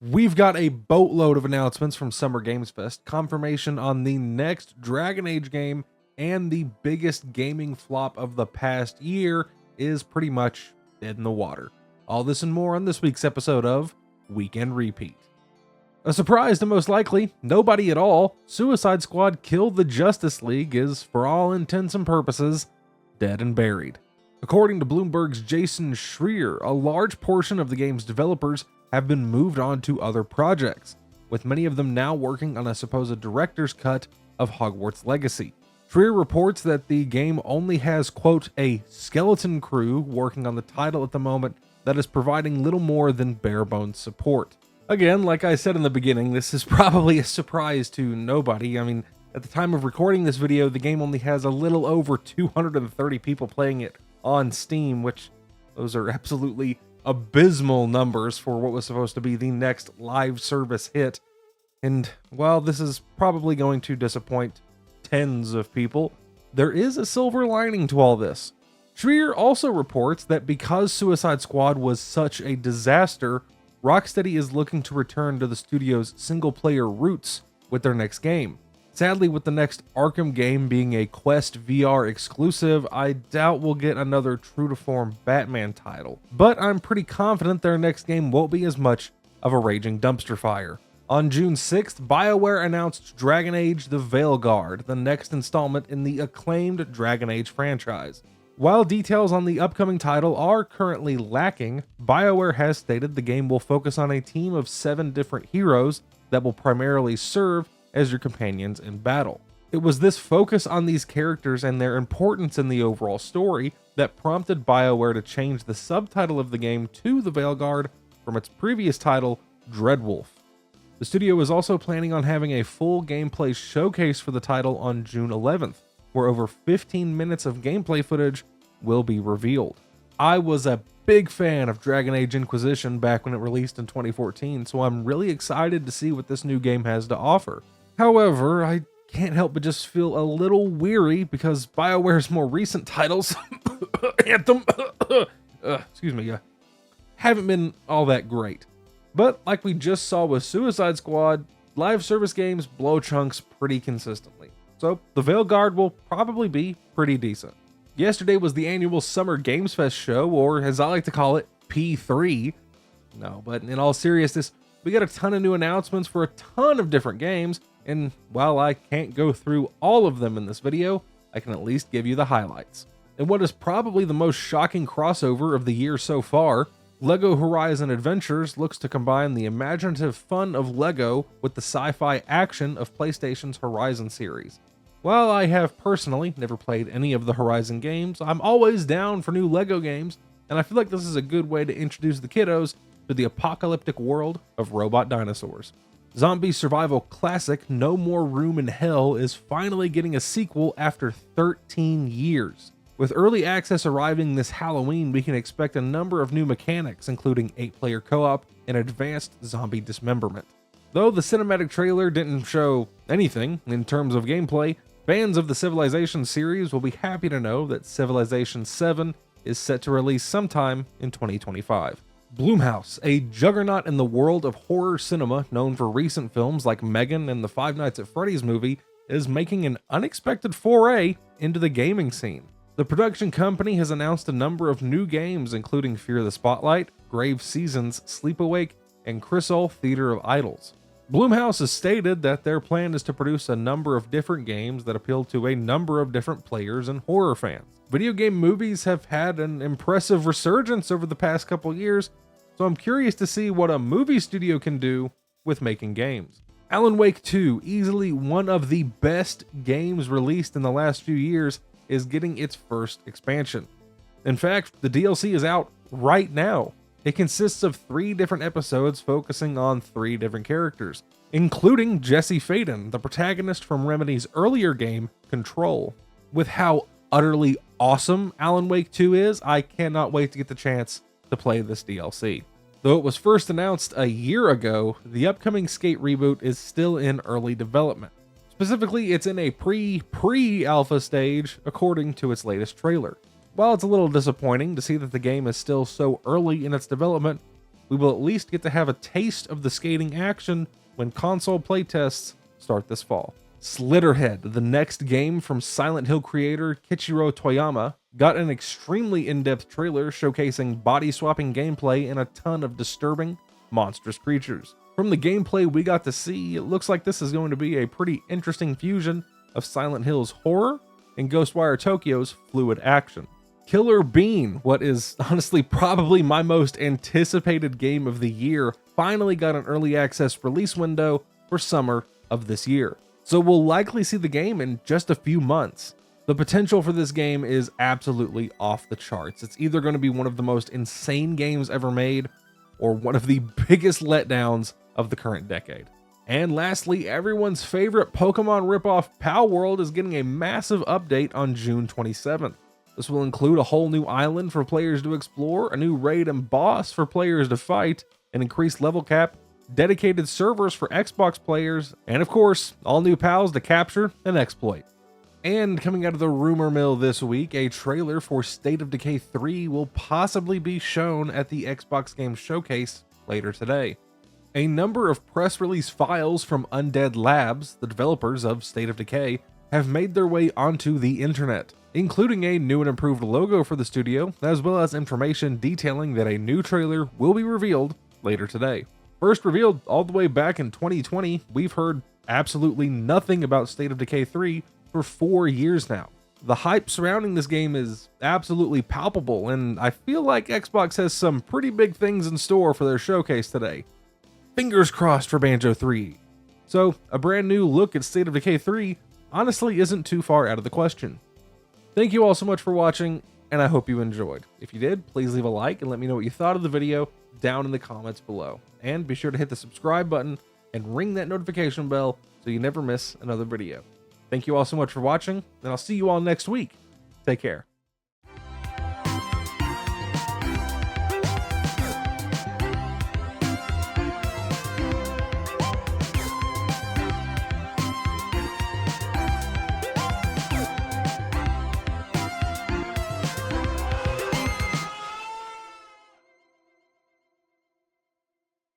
We've got a boatload of announcements from Summer Games Fest, confirmation on the next Dragon Age game, and the biggest gaming flop of the past year is pretty much dead in the water. All this and more on this week's episode of Weekend Repeat. A surprise to most likely nobody at all, Suicide Squad Killed the Justice League is, for all intents and purposes, dead and buried. According to Bloomberg's Jason Schreier, a large portion of the game's developers have been moved on to other projects, with many of them now working on a supposed director's cut of Hogwarts Legacy. Schreier reports that the game only has, quote, a skeleton crew working on the title at the moment that is providing little more than bare-bones support. Again, like I said in the beginning, this is probably a surprise to nobody. I mean, at the time of recording this video, the game only has a little over 230 people playing it on Steam, which those are absolutely abysmal numbers for what was supposed to be the next live service hit. And while this is probably going to disappoint tens of people, there is a silver lining to all this. Schreier also reports that because Suicide Squad was such a disaster, Rocksteady is looking to return to the studio's single-player roots with their next game. Sadly, with the next Arkham game being a Quest VR exclusive, I doubt we'll get another true-to-form Batman title. But I'm pretty confident their next game won't be as much of a raging dumpster fire. On June 6th, BioWare announced Dragon Age: The Veilguard, the next installment in the acclaimed Dragon Age franchise. While details on the upcoming title are currently lacking, BioWare has stated the game will focus on a team of 7 different heroes that will primarily serve as your companions in battle. It was this focus on these characters and their importance in the overall story that prompted BioWare to change the subtitle of the game to The Veilguard from its previous title, Dreadwolf. The studio is also planning on having a full gameplay showcase for the title on June 11th, where over 15 minutes of gameplay footage will be revealed. I was a big fan of Dragon Age Inquisition back when it released in 2014, so I'm really excited to see what this new game has to offer. However, I can't help but just feel a little weary because BioWare's more recent titles, Anthem, haven't been all that great. But like we just saw with Suicide Squad, live service games blow chunks pretty consistently. So the Veilguard will probably be pretty decent. Yesterday was the annual Summer Games Fest show, or as I like to call it, P3. No, but in all seriousness, we got a ton of new announcements for a ton of different games, and while I can't go through all of them in this video, I can at least give you the highlights. And what is probably the most shocking crossover of the year so far, LEGO Horizon Adventures looks to combine the imaginative fun of LEGO with the sci-fi action of PlayStation's Horizon series. While I have personally never played any of the Horizon games, I'm always down for new LEGO games, and I feel like this is a good way to introduce the kiddos to the apocalyptic world of robot dinosaurs. Zombie survival classic No More Room in Hell is finally getting a sequel after 13 years. With early access arriving this Halloween, we can expect a number of new mechanics, including 8-player co-op and advanced zombie dismemberment. Though the cinematic trailer didn't show anything in terms of gameplay, fans of the Civilization series will be happy to know that Civilization 7 is set to release sometime in 2025. Blumhouse, a juggernaut in the world of horror cinema known for recent films like Megan and the Five Nights at Freddy's movie, is making an unexpected foray into the gaming scene. The production company has announced a number of new games including Fear the Spotlight, Grave Seasons, Sleep Awake, and Chrysol Theater of Idols. Blumhouse has stated that their plan is to produce a number of different games that appeal to a number of different players and horror fans. Video game movies have had an impressive resurgence over the past couple years, so I'm curious to see what a movie studio can do with making games. Alan Wake 2, easily one of the best games released in the last few years, is getting its first expansion. In fact, the DLC is out right now. It consists of 3 different episodes focusing on 3 different characters, including Jesse Faden, the protagonist from Remedy's earlier game, Control. With how utterly awesome Alan Wake 2 is, I cannot wait to get the chance to play this DLC. Though it was first announced a year ago, the upcoming Skate reboot is still in early development. Specifically, it's in a pre-alpha stage, according to its latest trailer. While it's a little disappointing to see that the game is still so early in its development, we will at least get to have a taste of the skating action when console playtests start this fall. Slitterhead, the next game from Silent Hill creator Kichiro Toyama, got an extremely in-depth trailer showcasing body-swapping gameplay and a ton of disturbing, monstrous creatures. From the gameplay we got to see, it looks like this is going to be a pretty interesting fusion of Silent Hill's horror and Ghostwire Tokyo's fluid action. Killer Bean, what is honestly probably my most anticipated game of the year, finally got an early access release window for summer of this year. So we'll likely see the game in just a few months. The potential for this game is absolutely off the charts. It's either going to be one of the most insane games ever made or one of the biggest letdowns of the current decade. And lastly, everyone's favorite Pokemon ripoff Pal World is getting a massive update on June 27th. This will include a whole new island for players to explore, a new raid and boss for players to fight, an increased level cap, dedicated servers for Xbox players, and of course, all new pals to capture and exploit. And coming out of the rumor mill this week, a trailer for State of Decay 3 will possibly be shown at the Xbox Game Showcase later today. A number of press release files from Undead Labs, the developers of State of Decay, have made their way onto the internet, including a new and improved logo for the studio, as well as information detailing that a new trailer will be revealed later today. First revealed all the way back in 2020, we've heard absolutely nothing about State of Decay 3 for 4 years now. The hype surrounding this game is absolutely palpable, and I feel like Xbox has some pretty big things in store for their showcase today. Fingers crossed for Banjo 3. So, a brand new look at State of Decay 3 honestly isn't too far out of the question. Thank you all so much for watching, and I hope you enjoyed. If you did, please leave a like and let me know what you thought of the video down in the comments below. And be sure to hit the subscribe button and ring that notification bell so you never miss another video. Thank you all so much for watching, and I'll see you all next week. Take care.